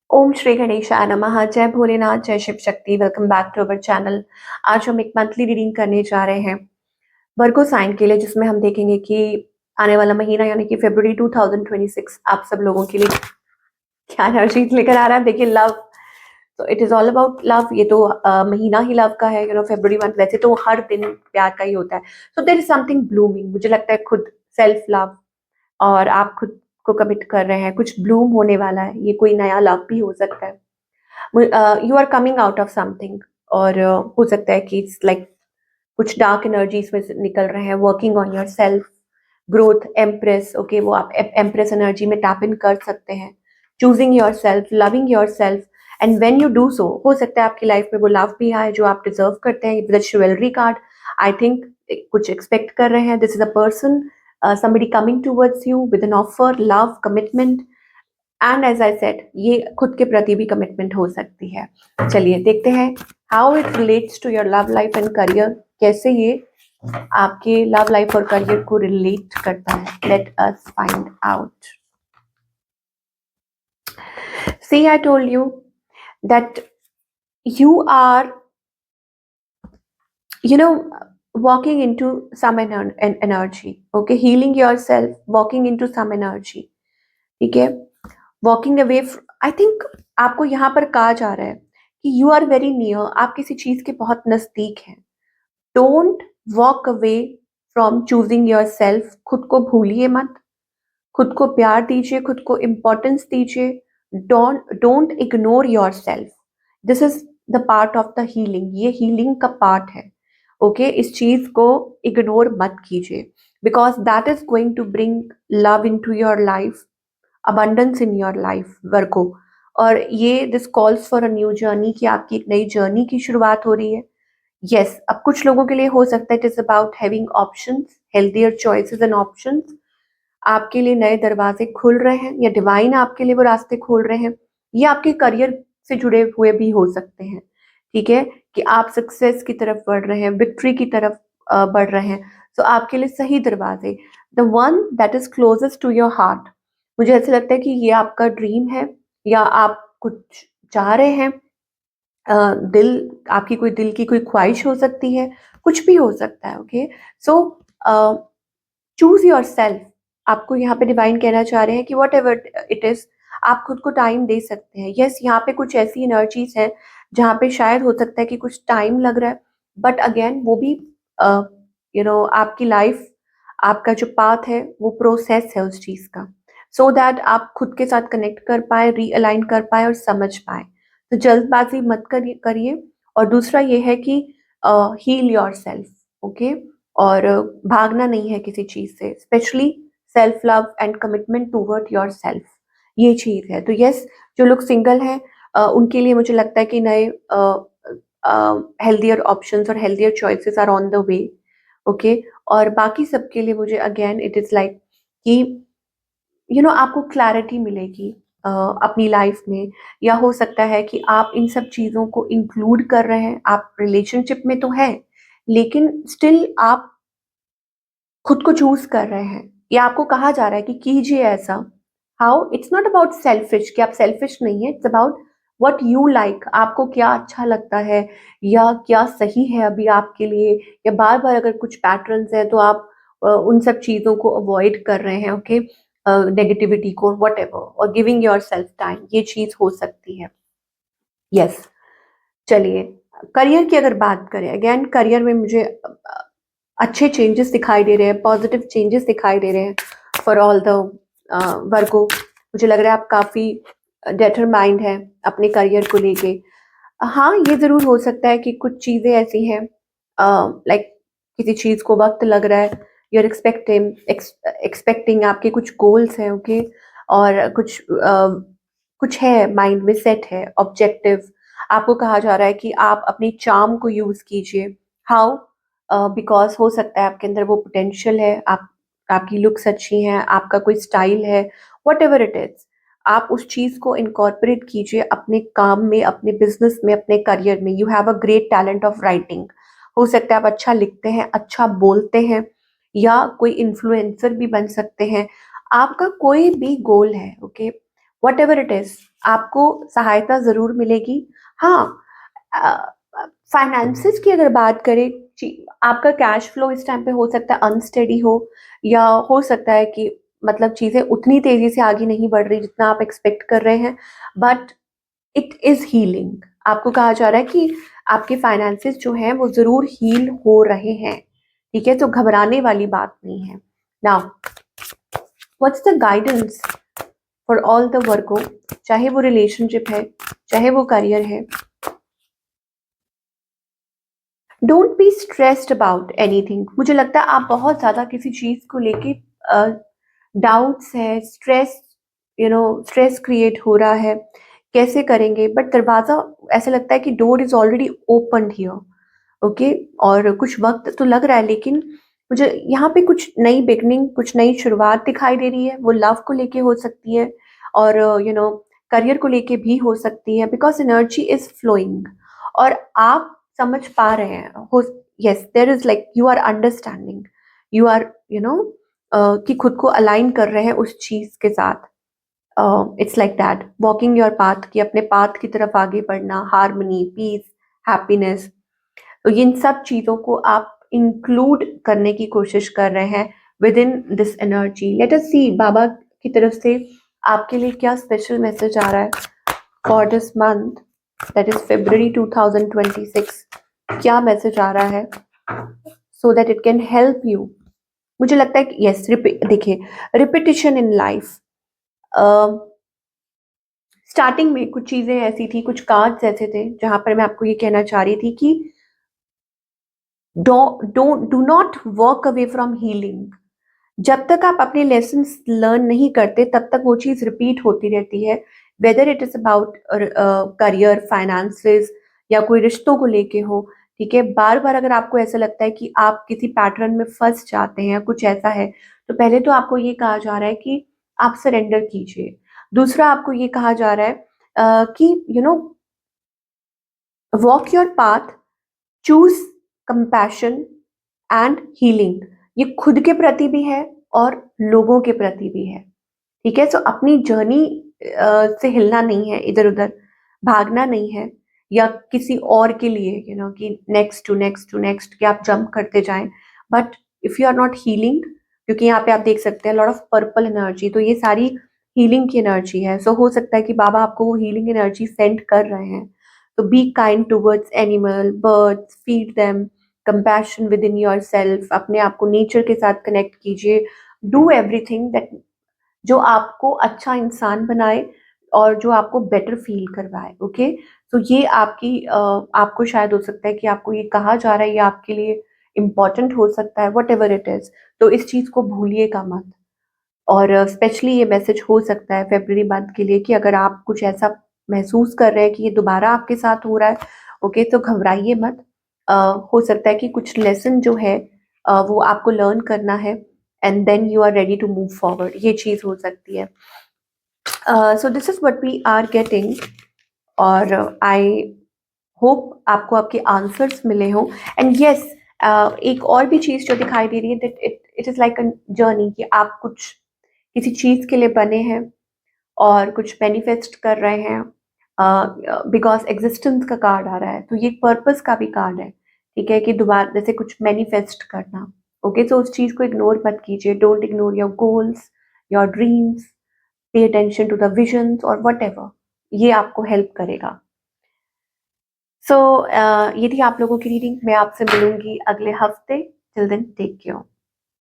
ओम श्री गणेशाय नमः। जय भोलेनाथ, जय Shiv Shakti. Welcome back to our channel. आज हम एक मंथली रीडिंग करने जा रहे हैं वर्गो साइन के लिए, जिसमें हम देखेंगे कि आने वाला महीना यानी कि फरवरी 2026 आप सब लोगों के लिए क्या एनर्जी लेकर आ रहा है। देखिए, लव, तो it is all about love. ये तो महीना ही लव का है। फरवरी मंथ वैसे तो हर दिन प्यार का ही होता है। So there is something blooming, मुझे लगता है खुद सेल्फ लव, और आप खुद को कमिट कर रहे हैं। कुछ ब्लूम होने वाला है, ये कोई नया लव भी हो सकता है। You are coming out of something, और हो सकता है कि इट्स लाइक कुछ डार्क एनर्जीज में से निकल रहे हैं। Working on your self growth, empress, okay, वो आप एम्प्रेस एनर्जी में टैप इन कर सकते हैं। Choosing yourself, loving yourself, and when you do so, हो सकता है आपकी लाइफ में वो लव भी आए जो आप डिजर्व करते हैं। With jewellery card, I think कुछ एक्सपेक्ट कर रहे हैं। This is a person, somebody coming towards you with an offer, love, commitment, and as I said, ये खुद के प्रति भी कमिटमेंट हो सकती है। चलिए देखते हैं how it relates to your love life and career. कैसे ये आपके लव लाइफ और करियर को रिलेट करता है। Let us find out. See, I told you that you are, you know walking into some energy, okay, healing yourself, walking into some energy, ठीक है। Walking away, I think आपको यहाँ पर कहा जा रहा है कि यू आर वेरी नियर, आप किसी चीज के बहुत नजदीक हैं। Don't walk away from choosing your self. खुद को भूलिए मत, खुद को प्यार दीजिए, खुद को इम्पोर्टेंस दीजिए। Don't ignore yourself. This is the part of the healing, ये हीलिंग का पार्ट है। ओके, इस चीज को इग्नोर मत कीजिए, because that is going to bring love into your life, abundance in your life, वर्को। और ये this calls for a new journey, कि आपकी एक नई जर्नी की शुरुआत हो रही है। यस, अब कुछ लोगों के लिए हो सकता है it is about having options, healthier choices and options. आपके लिए नए दरवाजे खुल रहे हैं, या डिवाइन आपके लिए वो रास्ते खोल रहे हैं। ये आपके करियर से जुड़े हुए भी हो सकते हैं, ठीक है, कि आप सक्सेस की तरफ बढ़ रहे हैं, विक्ट्री की तरफ बढ़ रहे हैं। तो आपके लिए सही दरवाजे, the one that is closest to your heart. मुझे ऐसा लगता है कि ये आपका ड्रीम है, या आप कुछ चाह रहे हैं। दिल, आपकी कोई दिल की कोई ख्वाहिश हो सकती है, कुछ भी हो सकता है। Okay, so choose your self. आपको यहाँ पे डिवाइन कहना चाह रहे हैं कि वट एवर इट इज, आप खुद को टाइम दे सकते हैं। यस, यहाँ पे कुछ ऐसी एनर्जीज हैं जहाँ पे शायद हो सकता है कि कुछ टाइम लग रहा है, बट अगेन वो भी आपकी लाइफ, आपका जो पाथ है वो प्रोसेस है उस चीज का, सो दैट आप खुद के साथ कनेक्ट कर पाए, रीअलाइन कर पाए और समझ पाए। तो जल्दबाजी मत करिए। और दूसरा ये है कि हील योर सेल्फ, ओके, और भागना नहीं है किसी चीज से, specially self love and commitment toward your self, ये चीज है। तो यस, जो लोग सिंगल हैं उनके लिए मुझे लगता है कि नए हेल्दियर ऑप्शंस और healthier choices are on the way, okay. और बाकी सबके लिए मुझे अगेन इट इज लाइक कि आपको क्लैरिटी मिलेगी अपनी लाइफ में, या हो सकता है कि आप इन सब चीजों को इंक्लूड कर रहे हैं। आप रिलेशनशिप में तो है, लेकिन स्टिल आप खुद को चूज कर रहे हैं। या आपको कहा जा रहा है कि कीजिए ऐसा। How, it's not about selfish, कि आप सेल्फिश नहीं है। It's about what you like, आपको क्या अच्छा लगता है, या क्या सही है अभी आपके लिए। या बार बार अगर कुछ पैटर्न्स है तो आप उन सब चीजों को अवॉइड कर रहे हैं, ओके, नेगेटिविटी को, वट एवर, और गिविंग योर सेल्फ टाइम, ये चीज हो सकती है। यस, चलिए करियर की अगर बात करें, अगेन करियर में मुझे अच्छे चेंजेस दिखाई दे रहे हैं, पॉजिटिव चेंजेस दिखाई दे रहे हैं फॉर ऑल द वर्को। मुझे लग रहा है आप काफी डिटरमाइंड है अपने करियर को लेके। हाँ, ये जरूर हो सकता है कि कुछ चीजें ऐसी हैं, लाइक किसी चीज को वक्त लग रहा है, यूर एक्सपेक्टिंग आपके कुछ गोल्स हैं, ओके, और कुछ है माइंड में सेट है ऑब्जेक्टिव। आपको कहा जा रहा है कि आप अपनी चार्म को यूज कीजिए। हाउ, बिकॉज हो सकता है आपके अंदर वो पोटेंशियल है, आपकी लुक्स अच्छी हैं, आपका कोई स्टाइल है, वट एवर इट इज, आप उस चीज को इनकॉर्पोरेट कीजिए अपने काम में, अपने बिजनेस में, अपने करियर में। You have a great talent of writing. हो सकता है आप अच्छा लिखते हैं, अच्छा बोलते हैं, या कोई इन्फ्लुएंसर भी बन सकते हैं। आपका कोई भी गोल है, ओके, व्हाटएवर इट इज, आपको सहायता जरूर मिलेगी। हाँ, फाइनेंसिस की अगर बात करें, आपका कैश फ्लो इस टाइम पे हो सकता है अनस्टेडी हो, या हो सकता है कि मतलब चीजें उतनी तेजी से आगे नहीं बढ़ रही जितना आप एक्सपेक्ट कर रहे हैं, बट इट इज हीलिंग। आपको कहा जा रहा है कि आपके फाइनेंसेस जो हैं वो जरूर हील हो रहे हैं, ठीक है, तो घबराने वाली बात नहीं है। Now what's the guidance for all the Virgo, चाहे वो रिलेशनशिप है, चाहे वो करियर है। Don't be stressed about anything. मुझे लगता है आप बहुत ज्यादा किसी चीज को लेके डाउट्स है, स्ट्रेस, स्ट्रेस क्रिएट हो रहा है, कैसे करेंगे, बट दरवाजा ऐसा लगता है कि door is already open here, okay. और कुछ वक्त तो लग रहा है, लेकिन मुझे यहाँ पे कुछ नई बिगनिंग, कुछ नई शुरुआत दिखाई दे रही है। वो लव को लेके हो सकती है, और करियर को लेके भी हो सकती है, बिकॉज एनर्जी इज फ्लोइंग, और आप समझ पा रहे हैं हो। Yes, there is like you are understanding, you are कि खुद को अलाइन कर रहे हैं उस चीज के साथ। It's like that, walking your path, कि अपने पाथ की तरफ आगे बढ़ना, हार्मनी, पीस, हैप्पीनेस। तो इन सब चीजों को आप इंक्लूड करने की कोशिश कर रहे हैं within this energy. Let us see बाबा की तरफ से आपके लिए क्या स्पेशल मैसेज आ रहा है for this month, that is February 2026। क्या मैसेज आ रहा है so that it can help you. मुझे लगता है कि यस, देखिए, रिपीटिशन इन लाइफ। स्टार्टिंग में कुछ चीजें ऐसी थी, कुछ कार्ड्स ऐसे थे जहां पर मैं आपको ये कहना चाह रही थी कि do not walk away from healing. जब तक आप अपने लेसन्स लर्न नहीं करते तब तक वो चीज रिपीट होती रहती है, whether it is about career, finances, या कोई रिश्तों को लेके हो, ठीक है। बार बार अगर आपको ऐसा लगता है कि आप किसी पैटर्न में फंस जाते हैं, कुछ ऐसा है, तो पहले तो आपको ये कहा जा रहा है कि आप सरेंडर कीजिए। दूसरा, आपको ये कहा जा रहा है कि walk your path, choose compassion and healing. ये खुद के प्रति भी है और लोगों के प्रति भी है, ठीक है। तो अपनी जर्नी से हिलना नहीं है, इधर उधर भागना नहीं है, या किसी और के लिए कि next to next to next कि आप जंप करते जाएं। But if you are not healing, क्योंकि यहाँ पे आप देख सकते हैं लॉट ऑफ पर्पल एनर्जी, तो ये सारी हीलिंग की एनर्जी है। सो हो सकता है कि बाबा आपको वो हीलिंग एनर्जी सेंड कर रहे हैं। तो be kind towards animal, birds, feed them, compassion with in your self, अपने आप को नेचर के साथ कनेक्ट कीजिए। डू एवरीथिंग दैट जो आपको अच्छा इंसान बनाए और जो आपको बेटर फील करवाए, ओके। तो ये आपको शायद हो सकता है कि आपको ये कहा जा रहा है, ये आपके लिए इम्पोर्टेंट हो सकता है, वट एवर इट इज। तो इस चीज को भूलिएगा मत। और स्पेशली ये मैसेज हो सकता है फेब्रुअरी मंथ के लिए कि अगर आप कुछ ऐसा महसूस कर रहे हैं कि ये दोबारा आपके साथ हो रहा है, ओके, तो घबराइए मत। हो सकता है कि कुछ लेसन जो है वो आपको लर्न करना है, and then you are ready to move forward, ये चीज हो सकती है। So this is what we are getting, और आई होप आपको आपके आंसर्स मिले हों। एंड यस, एक और भी चीज जो दिखाई दे रही है, that it is like a journey, कि आप कुछ किसी चीज के लिए बने हैं और कुछ मैनिफेस्ट कर रहे हैं, बिकॉज एग्जिस्टेंस का कार्ड आ रहा है, तो ये पर्पस का भी कार्ड है, ठीक है, कि दोबारा जैसे कुछ मैनिफेस्ट करना, ओके। तो उस चीज को इग्नोर मत कीजिए, don't ignore your goals, your dreams, pay attention to the visions और वट एवर, ये आपको हेल्प करेगा। सो ये थी आप लोगों की रीडिंग। मैं आपसे मिलूंगी अगले हफ्ते। Till then take care.